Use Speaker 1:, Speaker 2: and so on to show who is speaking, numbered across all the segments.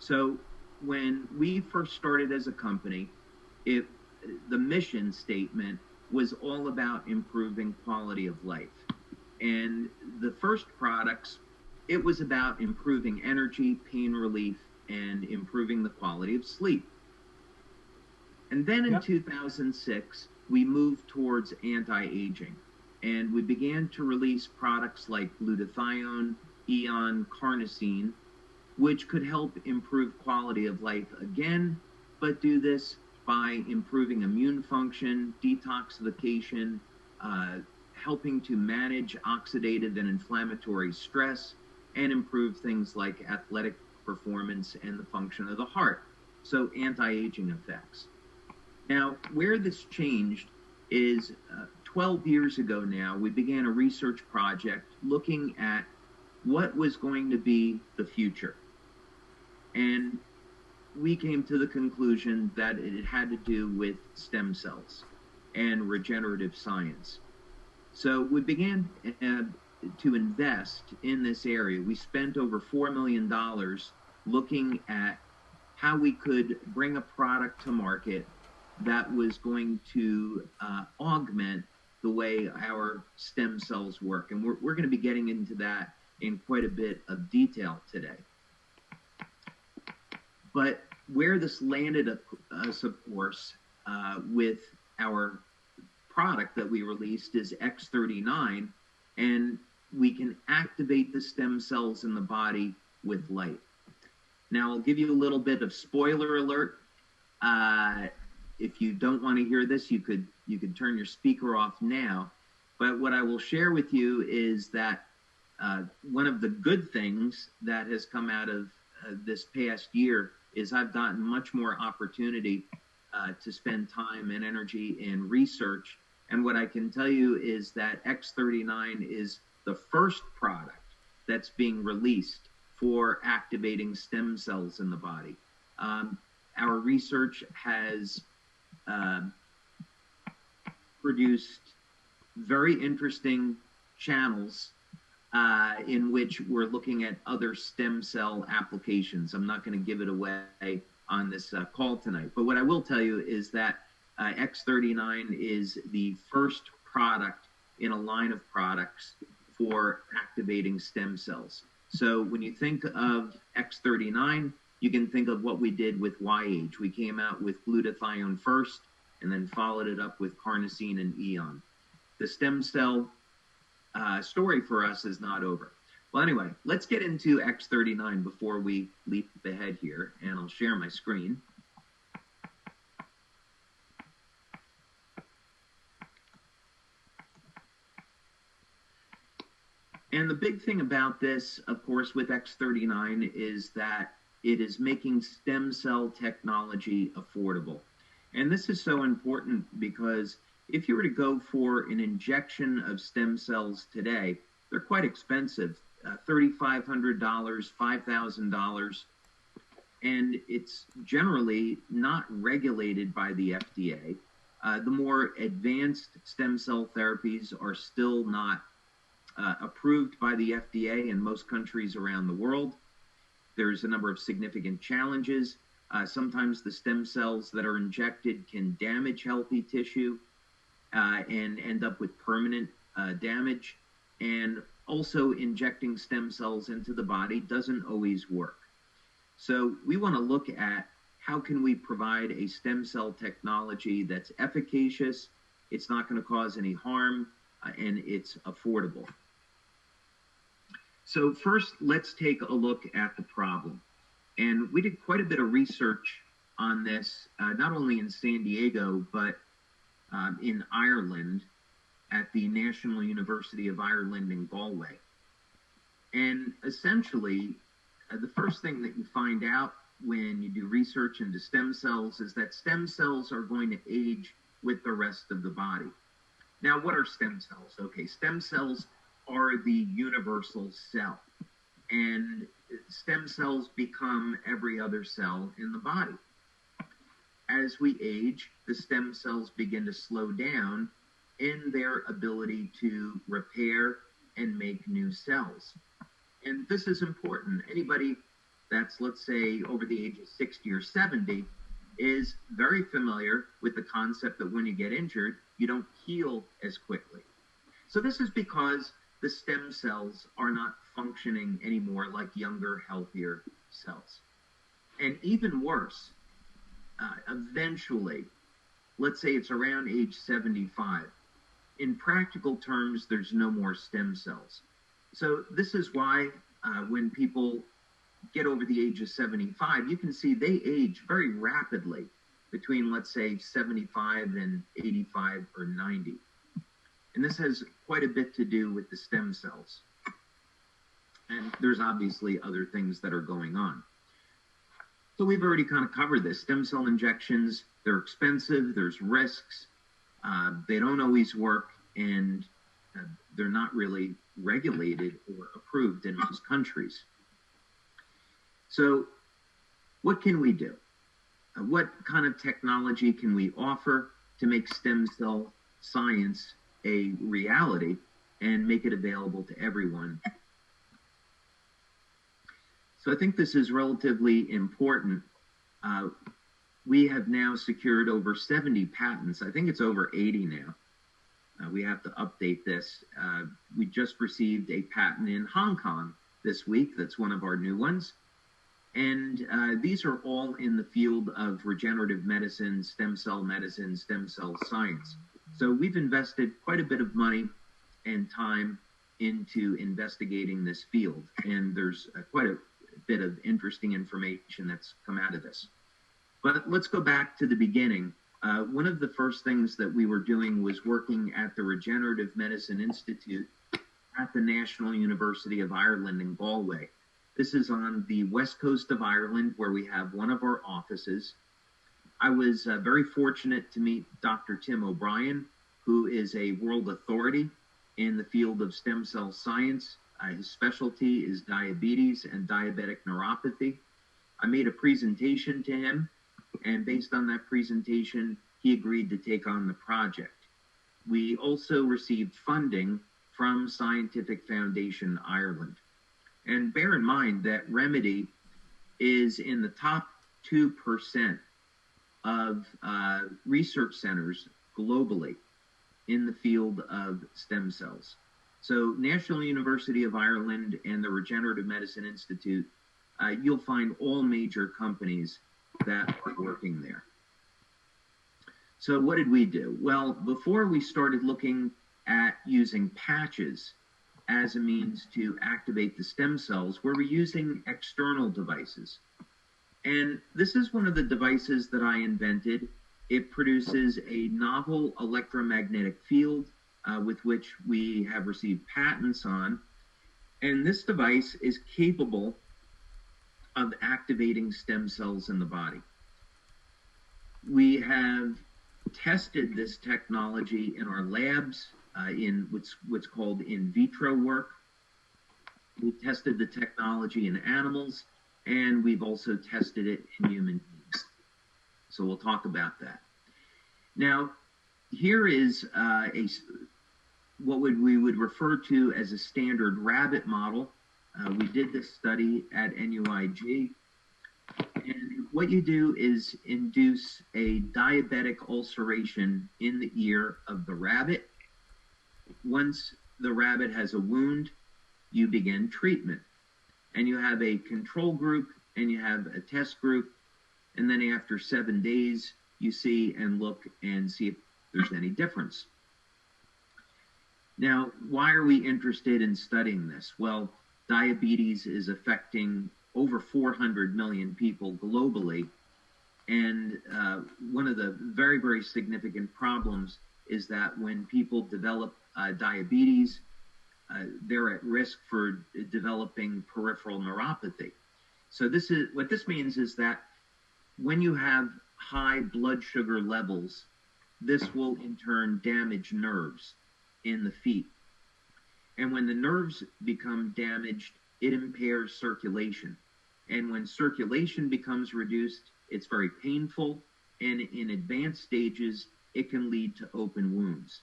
Speaker 1: So when we first started as a company, it the mission statement was all about improving quality of life. And the first products, it was about improving energy, pain relief, and improving the quality of sleep. And then in
Speaker 2: Yep.
Speaker 1: 2006, we moved towards anti-aging. And we began to release products like glutathione, eon, carnosine, which could help improve quality of life again, but do this by improving immune function, detoxification, uh, helping to manage oxidative and inflammatory stress, and improve things like athletic performance and the function of the heart. So, anti aging effects. Now, where this changed is 12 years ago now, we began a research project looking at what was going to be the future. And we came to the conclusion that it had to do with stem cells and regenerative science. So we began to invest in this area. We spent over $4 million looking at how we could bring a product to market that was going to augment the way our stem cells work. And we're going to be getting into that in quite a bit of detail today. But where this landed us, of course, with our product that we released is X39, and we can activate the stem cells in the body with light. Now, I'll give you a little bit of spoiler alert. If you don't want to hear this, you could turn your speaker off now. But what I will share with you is that one of the good things that has come out of this past year is I've gotten much more opportunity to spend time and energy in research. And what I can tell you is that X39 is the first product that's being released for activating stem cells in the body. Our research has produced very interesting channels in which we're looking at other stem cell applications. I'm not going to give it away on this call tonight, but what I will tell you is that X39 is the first product in a line of products for activating stem cells. So when you think of X39, you can think of what we did with YH. We came out with glutathione first and then followed it up with carnosine and eon. The stem cell story for us is not over. Well, anyway, let's get into X39 before we leap ahead here, and I'll share my screen. And the big thing about this, of course, with X39 is that it is making stem cell technology affordable. And this is so important because if you were to go for an injection of stem cells today, they're quite expensive, $3,500, $5,000, and it's generally not regulated by the FDA. The more advanced stem cell therapies are still not approved by the FDA in most countries around the world. There's a number of significant challenges. Sometimes the stem cells that are injected can damage healthy tissue and end up with permanent damage. And also injecting stem cells into the body doesn't always work. So we want to look at how can we provide a stem cell technology that's efficacious, it's not going to cause any harm, and it's affordable. So first, let's take a look at the problem. And we did quite a bit of research on this, not only in San Diego, but in Ireland at the National University of Ireland in Galway. And essentially, the first thing that you find out when you do research into stem cells is that stem cells are going to age with the rest of the body. Now, what are stem cells? Okay, stem cells are the universal cell. And stem cells become every other cell in the body. As we age, the stem cells begin to slow down in their ability to repair and make new cells. And this is important. Anybody that's, let's say, over the age of 60 or 70, is very familiar with the concept that when you get injured, you don't heal as quickly. So this is because the stem cells are not functioning anymore like younger, healthier cells. And even worse, eventually, let's say it's around age 75, in practical terms, there's no more stem cells. So this is why when people get over the age of 75, you can see they age very rapidly between, let's say, 75 and 85 or 90. And this has quite a bit to do with the stem cells. And there's obviously other things that are going on. So we've already kind of covered this. Stem cell injections, they're expensive, there's risks, they don't always work, and they're not really regulated or approved in most countries. So what can we do? What kind of technology can we offer to make stem cell science a reality and make it available to everyone? So I think this is relatively important. We have now secured over 70 patents. I think it's over 80 now. We have to update this. We just received a patent in Hong Kong this week. That's one of our new ones. And these are all in the field of regenerative medicine, stem cell science. So we've invested quite a bit of money and time into investigating this field. And there's quite a bit of interesting information that's come out of this. But let's go back to the beginning. One of the first things that we were doing was working at the Regenerative Medicine Institute at the National University of Ireland in Galway. This is on the west coast of Ireland, where we have one of our offices. I was very fortunate to meet Dr. Tim O'Brien, who is a world authority in the field of stem cell science. His specialty is diabetes and diabetic neuropathy. I made a presentation to him, and based on that presentation, he agreed to take on the project. We also received funding from Scientific Foundation Ireland. And bear in mind that Remedy is in the top 2% of research centers globally in the field of stem cells. So National University of Ireland and the Regenerative Medicine Institute, you'll find all major companies that are working there. So what did we do? Well, before we started looking at using patches as a means to activate the stem cells, we were using external devices. And this is one of the devices that I invented. It produces a novel electromagnetic field with which we have received patents on. And this device is capable of activating stem cells in the body. We have tested this technology in our labs in what's called in vitro work. We've tested the technology in animals, and we've also tested it in human beings. So we'll talk about that. Now, here is what we would refer to as a standard rabbit model. We did this study at NUIG. And what you do is induce a diabetic ulceration in the ear of the rabbit. Once the rabbit has a wound, you begin treatment. And you have a control group and you have a test group. And then after 7 days, you see and look and see if there's any difference. Now, why are we interested in studying this? Well, diabetes is affecting over 400 million people globally. And one of the very, very significant problems is that when people develop diabetes, they're at risk for developing peripheral neuropathy. So what this means is that when you have high blood sugar levels, this will in turn damage nerves in the feet. And when the nerves become damaged, it impairs circulation. And when circulation becomes reduced, it's very painful. And in advanced stages, it can lead to open wounds.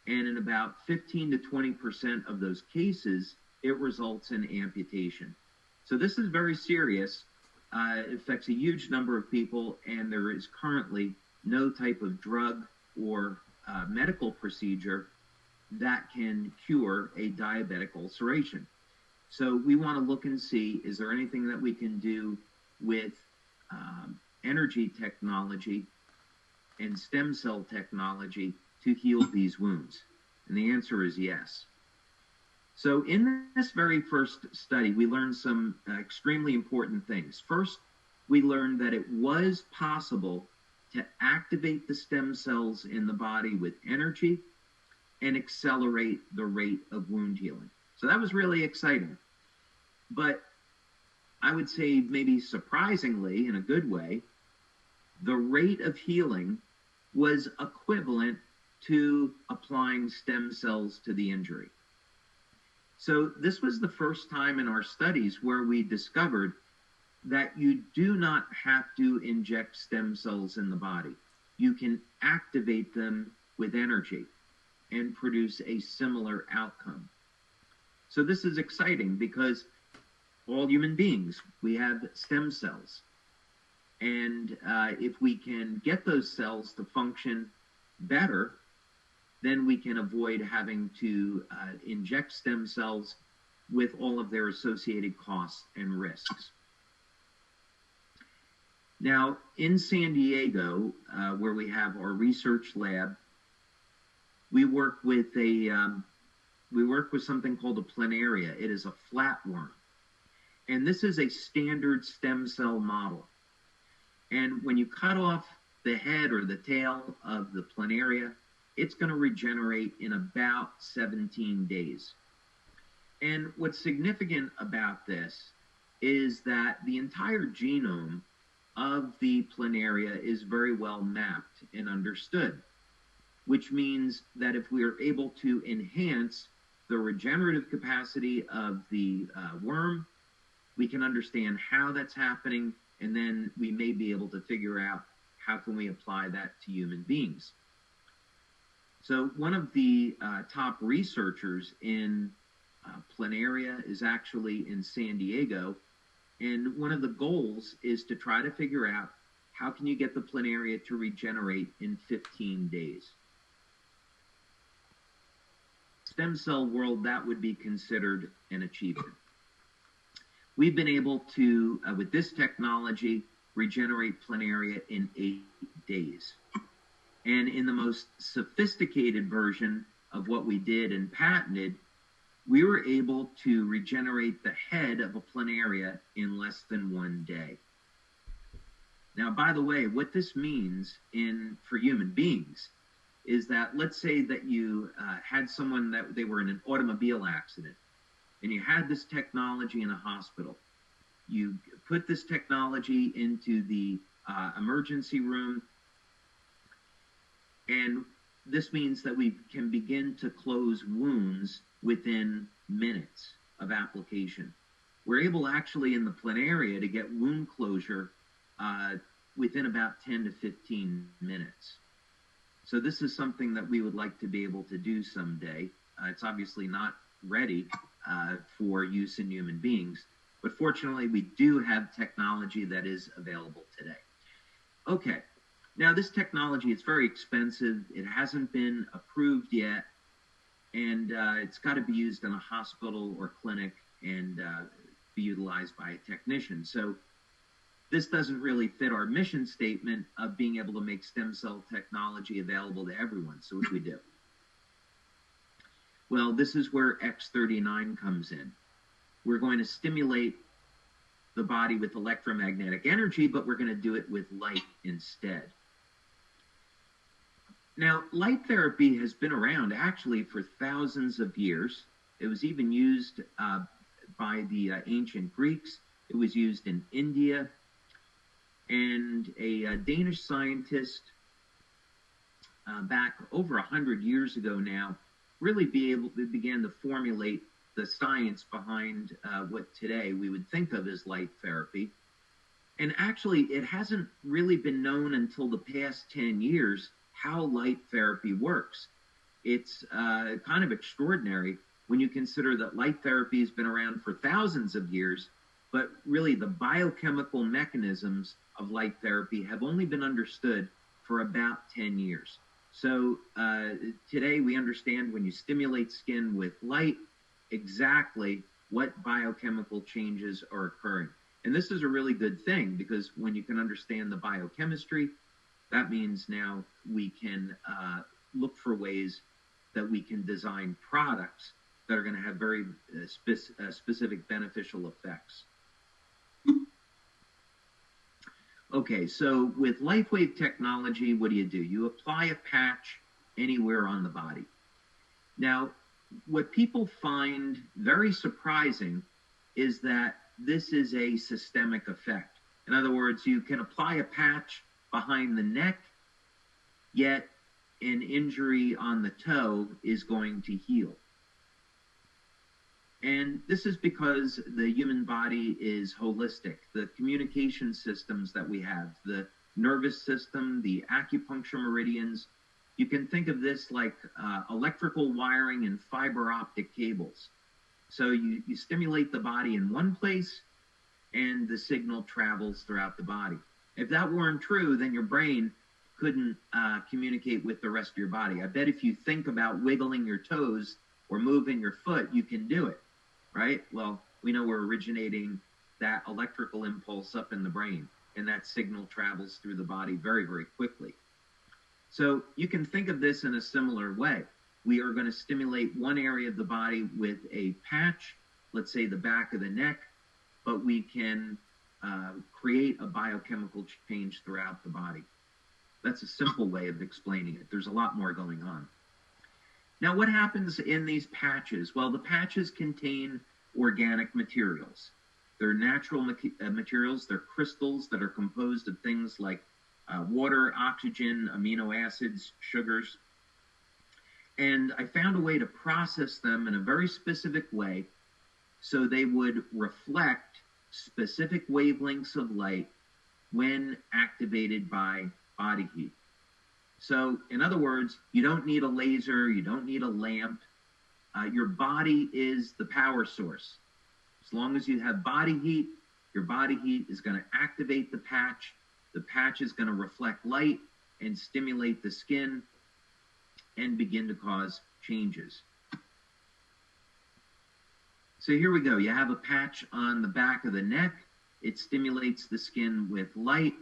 Speaker 1: And in about 15 to 20% of those cases, it results in amputation. So this is very serious. It affects a huge number of people, and there is currently no type of drug or medical procedure that can cure a diabetic ulceration. So we want to look and see, is there anything that we can do with energy technology and stem cell technology to heal these wounds? And the answer is yes. So in this very first study, we learned some extremely important things. First, we learned that it was possible to activate the stem cells in the body with energy and accelerate the rate of wound healing. So that was really exciting. But I would say, maybe surprisingly, in a good way, the rate of healing was equivalent to applying stem cells to the injury. So this was the first time in our studies where we discovered that you do not have to inject stem cells in the body. You can activate them with energy and produce a similar outcome. So this is exciting because all human beings, we have stem cells. And if we can get those cells to function better, then we can avoid having to inject stem cells with all of their associated costs and risks. Now, in San Diego, where we have our research lab, we work with something called a planaria. It is a flatworm. And this is a standard stem cell model. And when you cut off the head or the tail of the planaria, it's going to regenerate in about 17 days. And what's significant about this is that the entire genome of the planaria is very well mapped and understood, which means that if we are able to enhance the regenerative capacity of the worm, we can understand how that's happening, and then we may be able to figure out how can we apply that to human beings. So one of the top researchers in planaria is actually in San Diego, and one of the goals is to try to figure out how can you get the planaria to regenerate in 15 days. Stem cell world, that would be considered an achievement. We've been able to, with this technology, regenerate planaria in 8 days. And in the most sophisticated version of what we did and patented, we were able to regenerate the head of a planaria in less than 1 day. Now, by the way, what this means for human beings is that, let's say that you had someone that they were in an automobile accident, and you had this technology in a hospital. You put this technology into the emergency room, and this means that we can begin to close wounds within minutes of application. We're able actually in the planaria to get wound closure within about 10 to 15 minutes. So this is something that we would like to be able to do someday. It's obviously not ready for use in human beings, but fortunately we do have technology that is available today. Okay, now this technology is very expensive. It hasn't been approved yet, and it's got to be used in a hospital or clinic and be utilized by a technician. So this doesn't really fit our mission statement of being able to make stem cell technology available to everyone. So what do we do? Well, this is where X39 comes in. We're going to stimulate the body with electromagnetic energy, but we're going to do it with light instead. Now, light therapy has been around actually for thousands of years. It was even used by the ancient Greeks. It was used in India. And a Danish scientist back over 100 years ago now really began to formulate the science behind what today we would think of as light therapy. And actually, it hasn't really been known until the past 10 years how light therapy works. It's kind of extraordinary when you consider that light therapy has been around for thousands of years, But really, the biochemical mechanisms of light therapy have only been understood for about 10 years. So today we understand when you stimulate skin with light, exactly what biochemical changes are occurring. And this is a really good thing, because when you can understand the biochemistry, that means now we can look for ways that we can design products that are going to have very specific beneficial effects. Okay, so with LifeWave technology, what do? You apply a patch anywhere on the body. Now, what people find very surprising is that this is a systemic effect. In other words, you can apply a patch behind the neck, yet an injury on the toe is going to heal. And this is because the human body is holistic. The communication systems that we have, the nervous system, the acupuncture meridians, you can think of this like electrical wiring and fiber optic cables. So you stimulate the body in one place, and the signal travels throughout the body. If that weren't true, then your brain couldn't communicate with the rest of your body. I bet if you think about wiggling your toes or moving your foot, you can do it, right? Well, we know we're originating that electrical impulse up in the brain, and that signal travels through the body very, very quickly. So you can think of this in a similar way. We are going to stimulate one area of the body with a patch, let's say the back of the neck, but we can create a biochemical change throughout the body. That's a simple way of explaining it. There's a lot more going on. Now, what happens in these patches? Well, the patches contain organic materials. They're natural materials. They're crystals that are composed of things like water, oxygen, amino acids, sugars. And I found a way to process them in a very specific way so they would reflect specific wavelengths of light when activated by body heat. So, in other words, you don't need a laser, you don't need a lamp. Your body is the power source. As long as you have body heat, your body heat is going to activate the patch. The patch is going to reflect light and stimulate the skin and begin to cause changes. So here we go. You have a patch on the back of the neck. It stimulates the skin with light.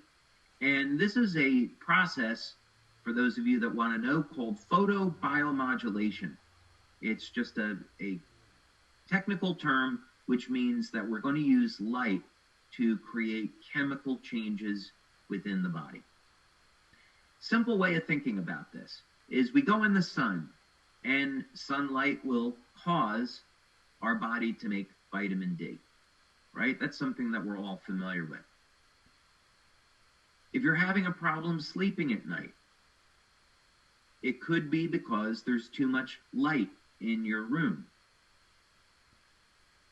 Speaker 1: And this is a process, for those of you that want to know, called photobiomodulation. It's just a technical term, which means that we're going to use light to create chemical changes within the body. Simple way of thinking about this is we go in the sun, and sunlight will cause our body to make vitamin D, right? That's something that we're all familiar with. If you're having a problem sleeping at night, it could be because there's too much light in your room.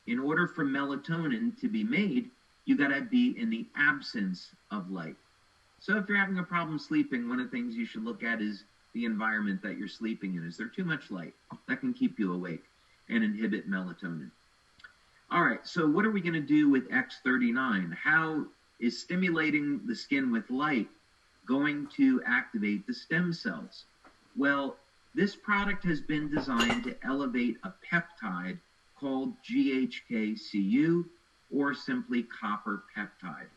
Speaker 1: In order for melatonin to be made, you got to be in the absence of light. So if you're having a problem sleeping, one of the things you should look at is the environment that you're sleeping in. Is there too much light? That can keep you awake and inhibit melatonin. All right, so what are we going to do with X39? How is stimulating the skin with light going to activate the stem cells? Well, this product has been designed to elevate a peptide called GHK-Cu, or simply copper peptide.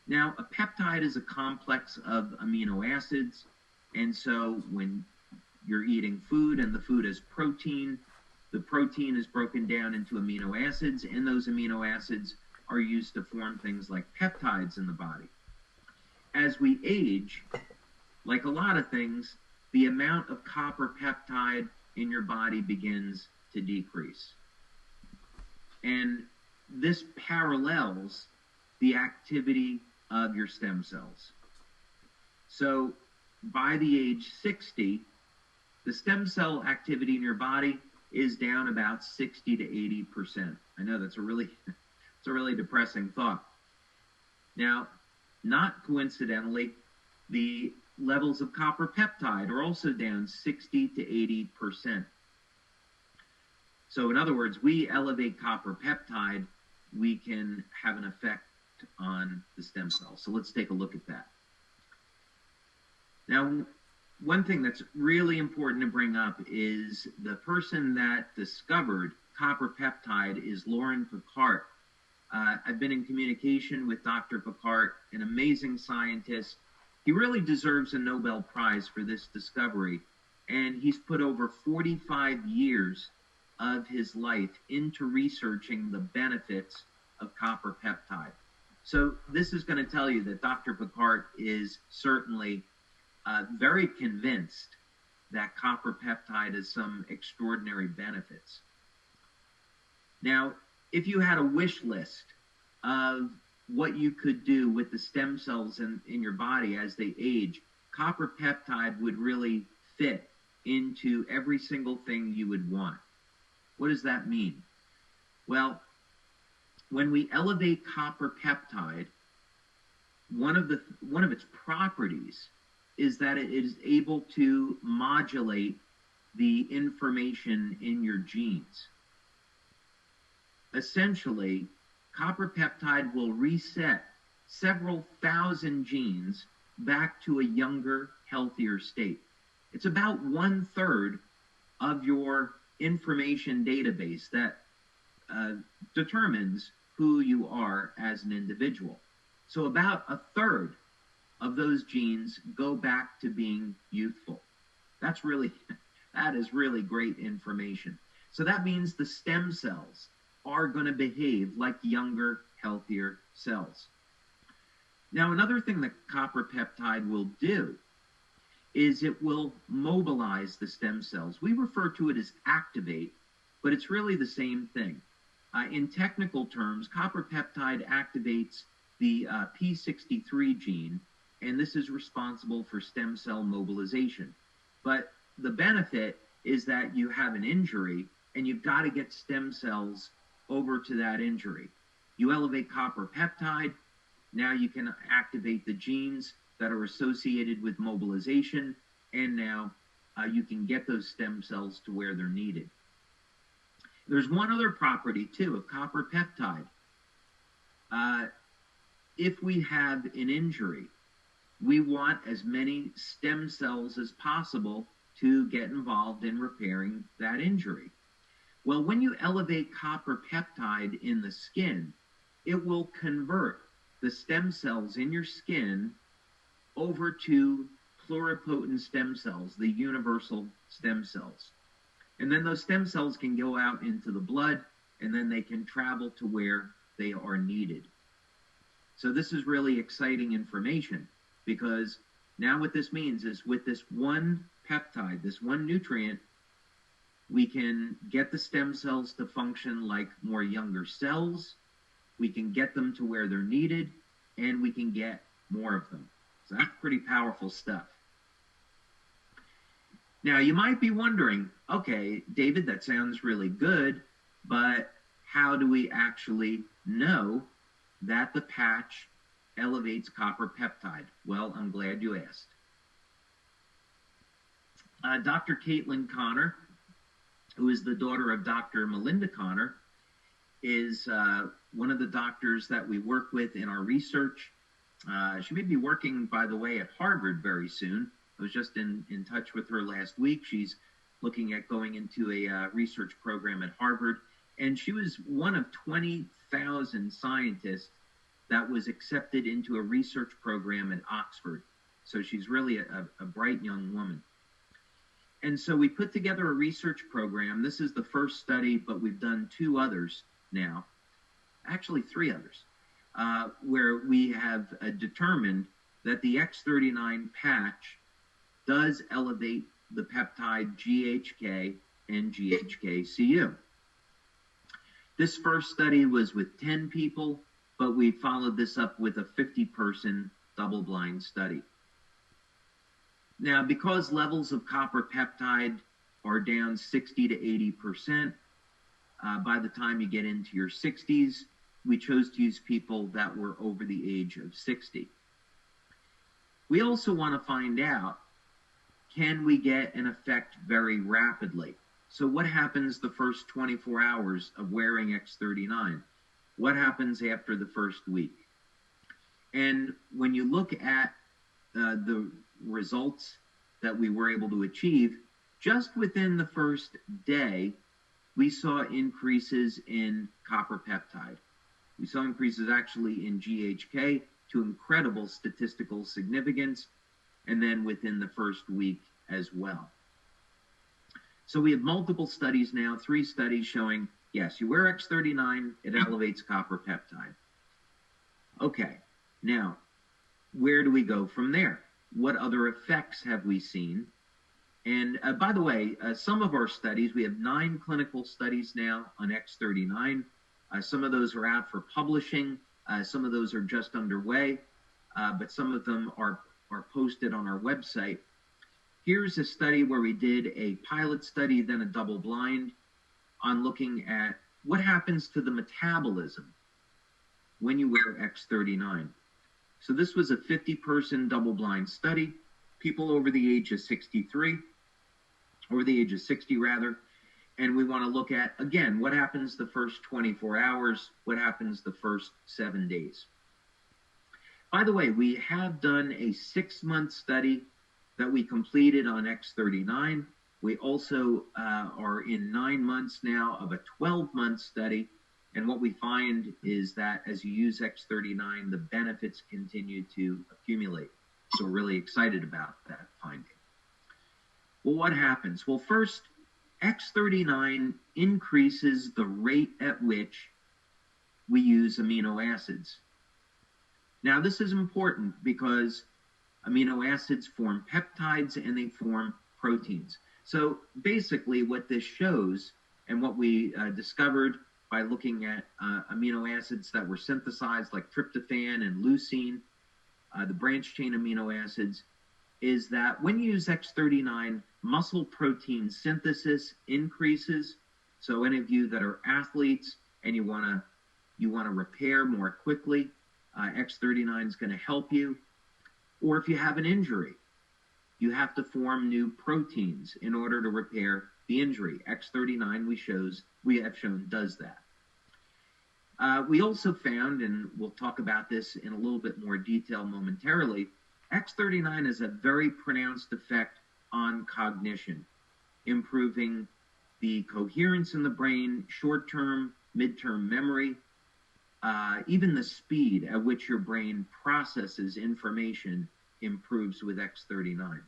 Speaker 1: Now, a peptide is a complex of amino acids, and so when you're eating food and the food has protein, the protein is broken down into amino acids, and those amino acids are used to form things like peptides in the body. As we age, like a lot of things, the amount of copper peptide in your body begins to decrease. And this parallels the activity of your stem cells. So by the age 60, the stem cell activity in your body is down about 60 to 80%. I know that's a really depressing thought. Now, not coincidentally, the levels of copper peptide are also down 60 to 80%. So in other words, we elevate copper peptide, we can have an effect on the stem cells. So let's take a look at that. Now, one thing that's really important to bring up is the person that discovered copper peptide is Lauren Picard. I've been in communication with Dr. Picard, an amazing scientist. He really deserves a Nobel Prize for this discovery, and he's put over 45 years of his life into researching the benefits of copper peptide. So this is going to tell you that Dr. Picard is certainly very convinced that copper peptide has some extraordinary benefits. Now, if you had a wish list of what you could do with the stem cells in your body as they age, copper peptide would really fit into every single thing you would want. What does that mean? Well, when we elevate copper peptide, one of its properties is that it is able to modulate the information in your genes. Essentially, copper peptide will reset several thousand genes back to a younger, healthier state. It's about 1/3 of your information database that determines who you are as an individual. So about 1/3 of those genes go back to being youthful. That is really great information. So that means the stem cells are going to behave like younger, healthier cells. Now, another thing that copper peptide will do is it will mobilize the stem cells. We refer to it as activate, but it's really the same thing. In technical terms, copper peptide activates the p63 gene, and this is responsible for stem cell mobilization. But the benefit is that you have an injury, and you've got to get stem cells over to that injury. You elevate copper peptide, now you can activate the genes that are associated with mobilization, and now you can get those stem cells to where they're needed. There's one other property, too, of copper peptide. If we have an injury, we want as many stem cells as possible to get involved in repairing that injury. Well, when you elevate copper peptide in the skin, it will convert the stem cells in your skin over to pluripotent stem cells, the universal stem cells. And then those stem cells can go out into the blood, and then they can travel to where they are needed. So this is really exciting information, because now what this means is with this one peptide, this one nutrient, we can get the stem cells to function like more younger cells, we can get them to where they're needed, and we can get more of them. So that's pretty powerful stuff. Now, you might be wondering, okay, David, that sounds really good, but how do we actually know that the patch elevates copper peptide? Well, I'm glad you asked. Dr. Caitlin Connor, who is the daughter of Dr. Melinda Connor, is one of the doctors that we work with in our research. She may be working, by the way, at Harvard very soon. I was just in touch with her last week. She's looking at going into a research program at Harvard. And she was one of 20,000 scientists that was accepted into a research program at Oxford. So she's really a bright young woman. And so we put together a research program. This is the first study, but we've done 2 others now, actually 3 others, where we have determined that the X39 patch does elevate the peptide GHK and GHK-Cu. This first study was with 10 people, but we followed this up with a 50-person double-blind study. Now, because levels of copper peptide are down 60 to 80%, by the time you get into your 60s, we chose to use people that were over the age of 60. We also want to find out, can we get an effect very rapidly? So what happens the first 24 hours of wearing X39? what happens after the first week? And when you look at the results that we were able to achieve, just within the first day, we saw increases in copper peptide. We saw increases actually in GHK to incredible statistical significance, and then within the first week as well. So we have multiple studies now, 3 studies showing, yes, you wear X39, it elevates copper peptide. Okay, now, where do we go from there? What other effects have we seen? And by the way, some of our studies, we have 9 clinical studies now on X39. Some of those are out for publishing. Some of those are just underway, but some of them are posted on our website. Here's a study where we did a pilot study, then a double blind, on looking at what happens to the metabolism when you wear X39. So this was a 50-person double-blind study, people over the age of 63, over the age of 60 rather, and we want to look at, again, what happens the first 24 hours, what happens the first 7 days. By the way, we have done a 6-month study that we completed on X39. We also are in 9 months now of a 12-month study. And what we find is that as you use X39, the benefits continue to accumulate. So we're really excited about that finding. Well, what happens? Well, first, X39 increases the rate at which we use amino acids. Now, this is important because amino acids form peptides and they form proteins. So basically what this shows, and what we discovered by looking at amino acids that were synthesized like tryptophan and leucine, the branch chain amino acids, is that when you use X39, muscle protein synthesis increases. So any of you that are athletes and you want to repair more quickly, X39 is going to help you. Or if you have an injury, you have to form new proteins in order to repair the injury. X39 we have shown does that. We also found, and we'll talk about this in a little bit more detail momentarily, X39 has a very pronounced effect on cognition, improving the coherence in the brain, short-term, mid-term memory, even the speed at which your brain processes information improves with X39.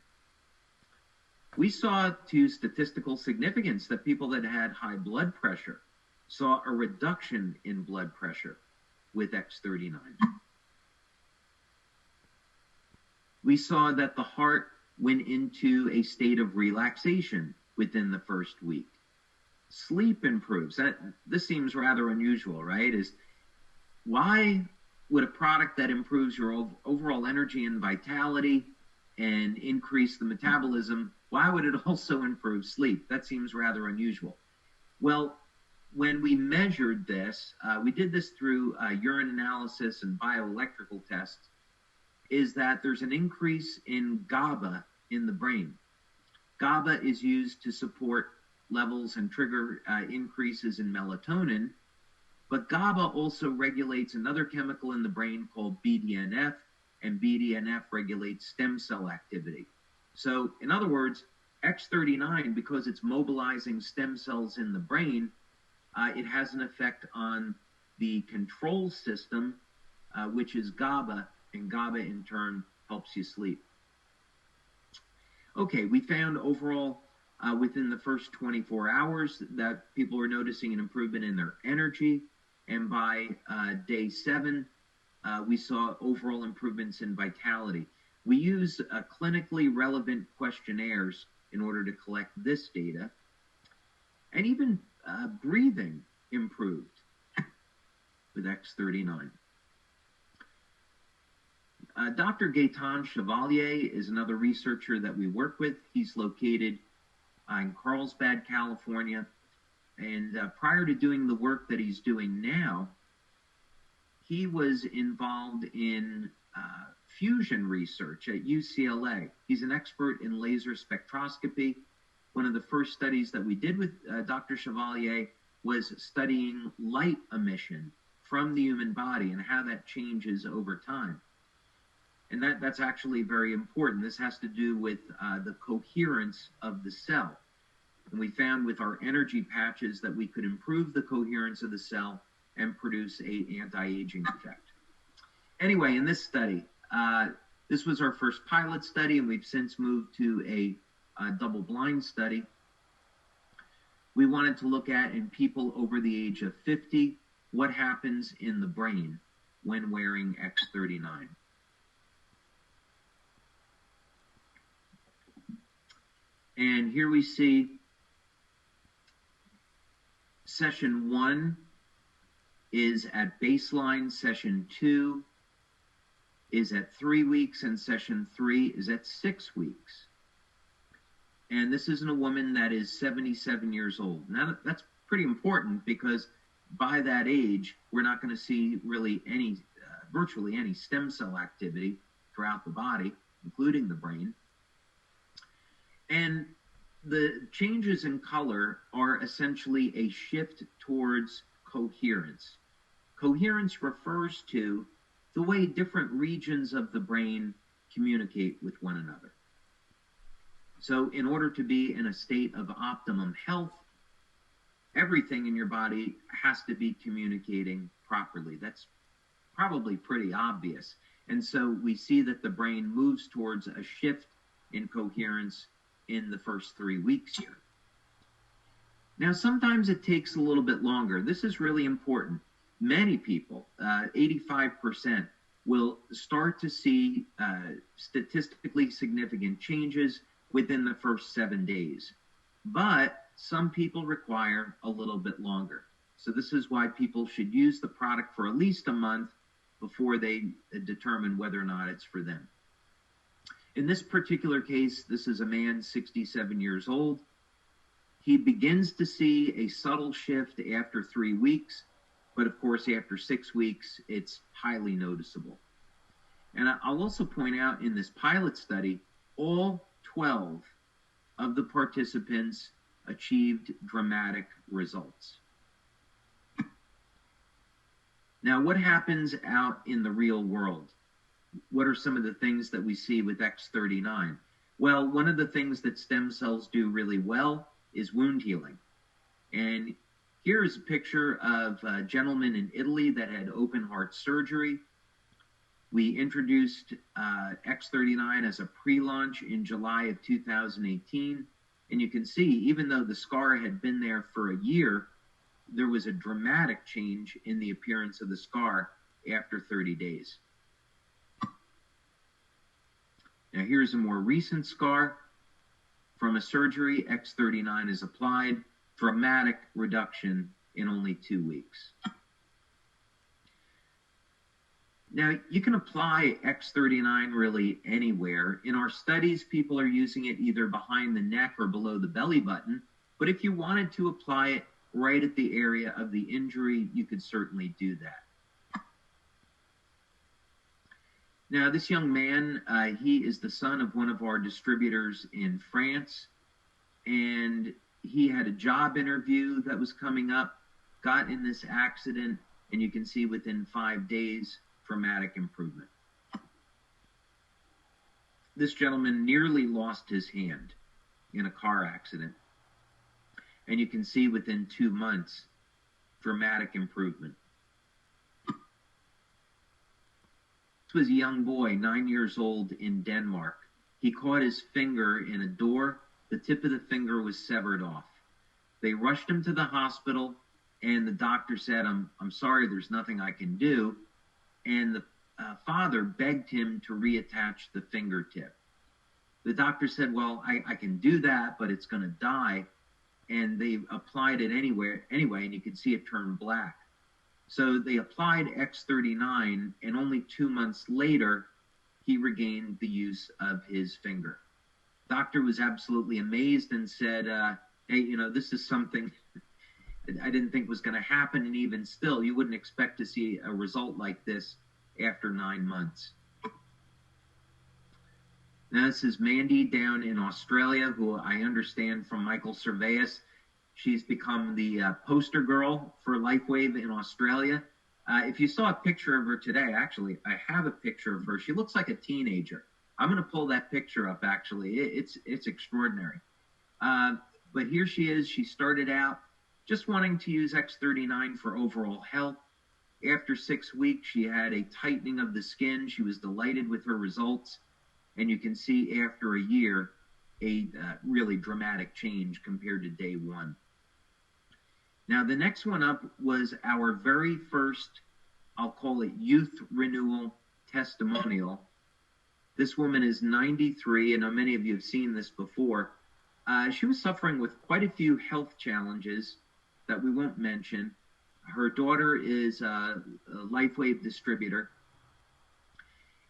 Speaker 1: We saw to statistical significance that people that had high blood pressure saw a reduction in blood pressure with X39. We saw that the heart went into a state of relaxation within the first week. Sleep improves. This seems rather unusual, right? Why would a product that improves your overall energy and vitality and increase the metabolism, why would it also improve sleep? That seems rather unusual. Well, when we measured this, we did this through urine analysis and bioelectrical tests, is that there's an increase in GABA in the brain. GABA is used to support levels and trigger increases in melatonin, but GABA also regulates another chemical in the brain called BDNF, and BDNF regulates stem cell activity. So, in other words, X39, because it's mobilizing stem cells in the brain, it has an effect on the control system, which is GABA, and GABA in turn helps you sleep. Okay, we found overall within the first 24 hours that people were noticing an improvement in their energy, and by day 7, we saw overall improvements in vitality. We use clinically relevant questionnaires in order to collect this data, and even breathing improved with X39. Dr. Gaetan Chevalier is another researcher that we work with. He's located in Carlsbad, California. And prior to doing the work that he's doing now, he was involved in fusion research at UCLA. He's an expert in laser spectroscopy. One of the first studies that we did with Dr. Chevalier was studying light emission from the human body and how that changes over time. And that's actually very important. This has to do with the coherence of the cell. And we found with our energy patches that we could improve the coherence of the cell and produce an anti-aging effect. Anyway, in this study, this was our first pilot study, and we've since moved to a double-blind study. We wanted to look at, in people over the age of 50, what happens in the brain when wearing X39. And here we see session 1 is at baseline, session 2 is at 3 weeks, and session 3 is at 6 weeks. And this is in a woman that is 77 years old. Now, that's pretty important because by that age, we're not going to see really any, virtually any stem cell activity throughout the body, including the brain. And the changes in color are essentially a shift towards coherence. Coherence refers to the way different regions of the brain communicate with one another. So in order to be in a state of optimum health, everything in your body has to be communicating properly. That's probably pretty obvious. And so we see that the brain moves towards a shift in coherence in the first 3 weeks here. Now, sometimes it takes a little bit longer. This is really important. Many people, 85%, will start to see statistically significant changes within the first 7 days. But some people require a little bit longer. So this is why people should use the product for at least a month before they determine whether or not it's for them. In this particular case, this is a man 67 years old. He begins to see a subtle shift after 3 weeks, but of course, after 6 weeks, it's highly noticeable. And I'll also point out in this pilot study, all 12 of the participants achieved dramatic results. Now, what happens out in the real world? What are some of the things that we see with X39? Well, one of the things that stem cells do really well is wound healing. And here is a picture of a gentleman in Italy that had open heart surgery. We introduced X39 as a pre-launch in July of 2018. And you can see, even though the scar had been there for a year, there was a dramatic change in the appearance of the scar after 30 days. Now here's a more recent scar from a surgery. X39 is applied, dramatic reduction in only 2 weeks. Now, you can apply X39 really anywhere. In our studies, people are using it either behind the neck or below the belly button. But if you wanted to apply it right at the area of the injury, you could certainly do that. Now, this young man, he is the son of one of our distributors in France. And he had a job interview that was coming up, got in this accident, and you can see within 5 days, dramatic improvement. This gentleman nearly lost his hand in a car accident. And you can see within 2 months, dramatic improvement. This was a young boy, 9 years old, in Denmark. He caught his finger in a door. The tip of the finger was severed off. They rushed him to the hospital, and the doctor said, I'm sorry, there's nothing I can do. And the father begged him to reattach the fingertip. The doctor said, well, I can do that, but it's going to die. And they applied it anyway, and you can see it turn black. So they applied X39, and only 2 months later, he regained the use of his finger. Doctor was absolutely amazed and said, hey, this is something I didn't think was going to happen, and even still, you wouldn't expect to see a result like this after 9 months. Now, this is Mandy down in Australia, who I understand from Michael Serveus, she's become the poster girl for LifeWave in Australia. If you saw a picture of her today, actually, I have a picture of her. She looks like a teenager. I'm going to pull that picture up. Actually, it's extraordinary. Uh, but here she is. She started out just wanting to use X39 for overall health. After 6 weeks, she had a tightening of the skin. She was delighted with her results. And you can see after a year, a really dramatic change compared to day one. Now, the next one up was our very first, I'll call it youth renewal testimonial. This woman is 93. I know many of you have seen this before. She was suffering with quite a few health challenges that we won't mention. Her daughter is a LifeWave distributor,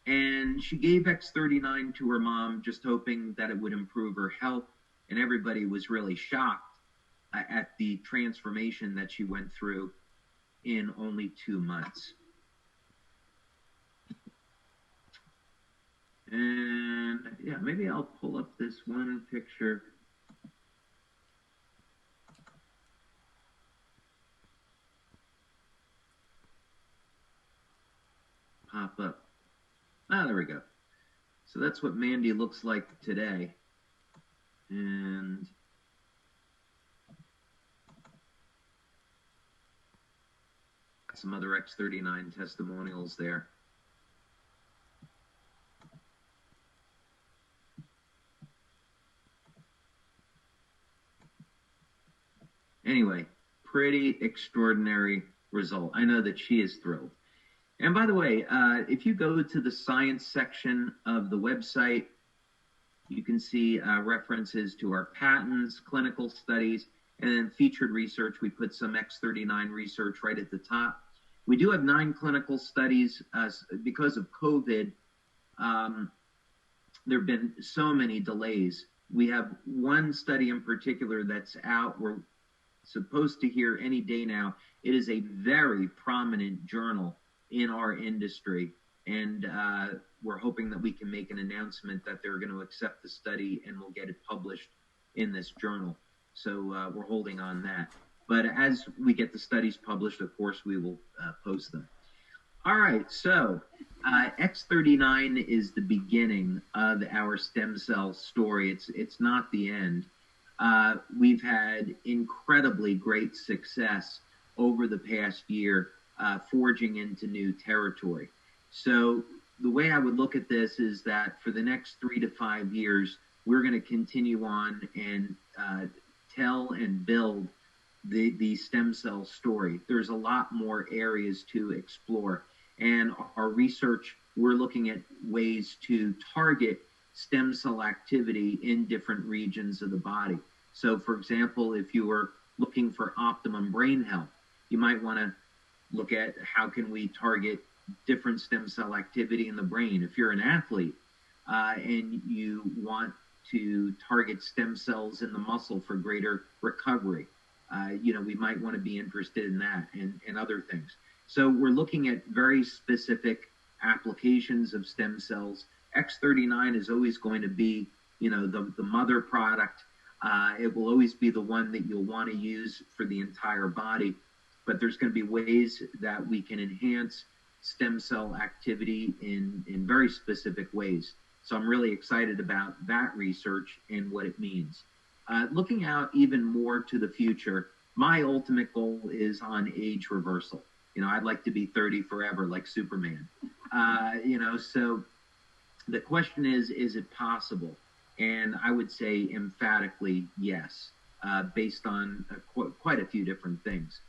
Speaker 1: and she gave X39 to her mom, just hoping that it would improve her health. And everybody was really shocked at the transformation that she went through in only 2 months. And yeah, maybe I'll pull up this one picture. Pop up. Ah, there we go. So that's what Mandy looks like today. And some other X39 testimonials there. Anyway, pretty extraordinary result. I know that she is thrilled. And by the way, if you go to the science section of the website, you can see references to our patents, clinical studies, and then featured research. We put some X39 research right at the top. We do have 9 clinical studies. Because of COVID, there have been so many delays. We have one study in particular that's out. We're supposed to hear any day now. It is a very prominent journal in our industry, and we're hoping that we can make an announcement that they're going to accept the study and we'll get it published in this journal. So we're holding on that. But as we get the studies published, of course, we will post them. All right, so X39 is the beginning of our stem cell story. It's not the end. We've had incredibly great success over the past year, forging into new territory. So the way I would look at this is that for the next 3 to 5 years, we're going to continue on and tell and build the stem cell story. There's a lot more areas to explore. And our research, we're looking at ways to target stem cell activity in different regions of the body. So, for example, if you were looking for optimum brain health, you might want to look at how can we target different stem cell activity in the brain. If you're an athlete and you want to target stem cells in the muscle for greater recovery, we might want to be interested in that and other things. So we're looking at very specific applications of stem cells. X39 is always going to be, the mother product. It will always be the one that you'll want to use for the entire body. But there's going to be ways that we can enhance stem cell activity in very specific ways. So I'm really excited about that research and what it means. Looking out even more to the future, my ultimate goal is on age reversal. I'd like to be 30 forever like Superman. So the question is it possible? And I would say emphatically yes, based on quite a few different things.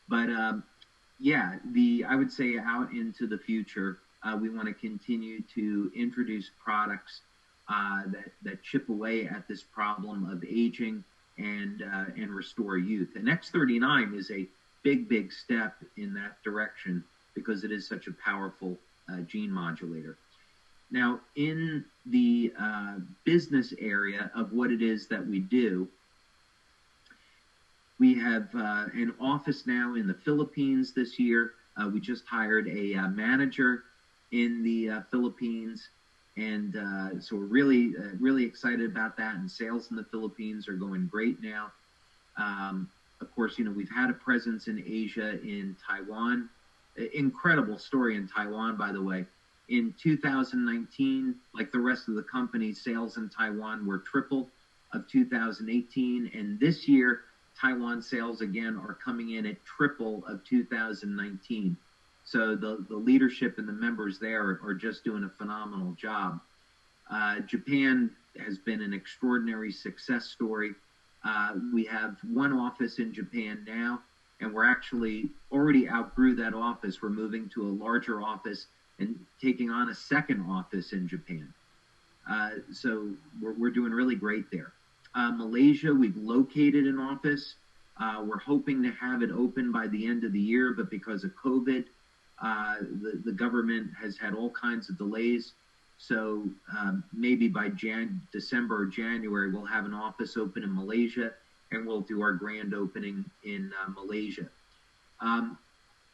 Speaker 1: But I would say out into the future, we want to continue to introduce products that chip away at this problem of aging and restore youth. And X39 is a big step in that direction because it is such a powerful gene modulator. Now, in the business area of what it is that we do, we have an office now in the Philippines this year. We just hired a manager in the Philippines. And so we're really excited about that. And sales in the Philippines are going great now. Of course, we've had a presence in Asia, in Taiwan. incredible story in Taiwan, by the way. In 2019, like the rest of the company, sales in Taiwan were triple of 2018. And this year, Taiwan sales again are coming in at triple of 2019. So the leadership and the members there are just doing a phenomenal job. Japan has been an extraordinary success story. We have one office in Japan now, and we're actually already outgrew that office. We're moving to a larger office and taking on a second office in Japan. So we're doing really great there. Malaysia, we've located an office. We're hoping to have it open by the end of the year, but because of COVID, the government has had all kinds of delays. So maybe by December or January, we'll have an office open in Malaysia, and we'll do our grand opening in Malaysia.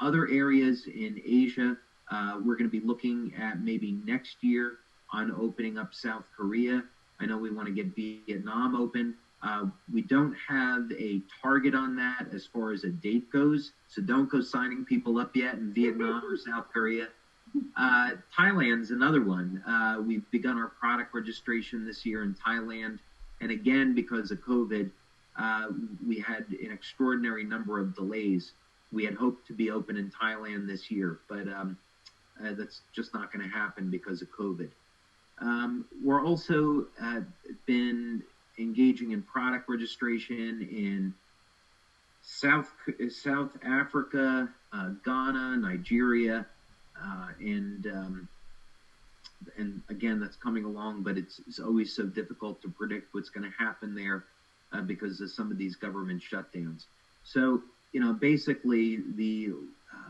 Speaker 1: Other areas in Asia, we're going to be looking at maybe next year on opening up South Korea. I know we want to get Vietnam open. We don't have a target on that as far as a date goes, so don't go signing people up yet in Vietnam or South Korea. Thailand's another one. We've begun our product registration this year in Thailand, and again, because of COVID, we had an extraordinary number of delays. We had hoped to be open in Thailand this year, but that's just not going to happen because of COVID. We're also been engaging in product registration in South Africa, Ghana, Nigeria, and again, that's coming along, but it's always so difficult to predict what's going to happen there because of some of these government shutdowns. So, basically the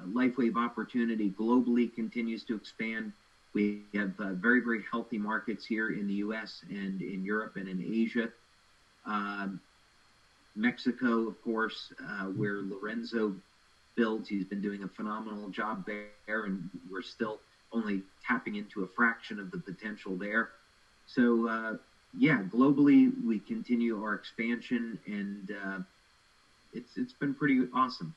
Speaker 1: LifeWave opportunity globally continues to expand. We have very, very healthy markets here in the U.S. and in Europe and in Asia. Mexico, of course, where Lorenzo builds. He's been doing a phenomenal job there, and we're still only tapping into a fraction of the potential there. So, globally, we continue our expansion, and it's been pretty awesome.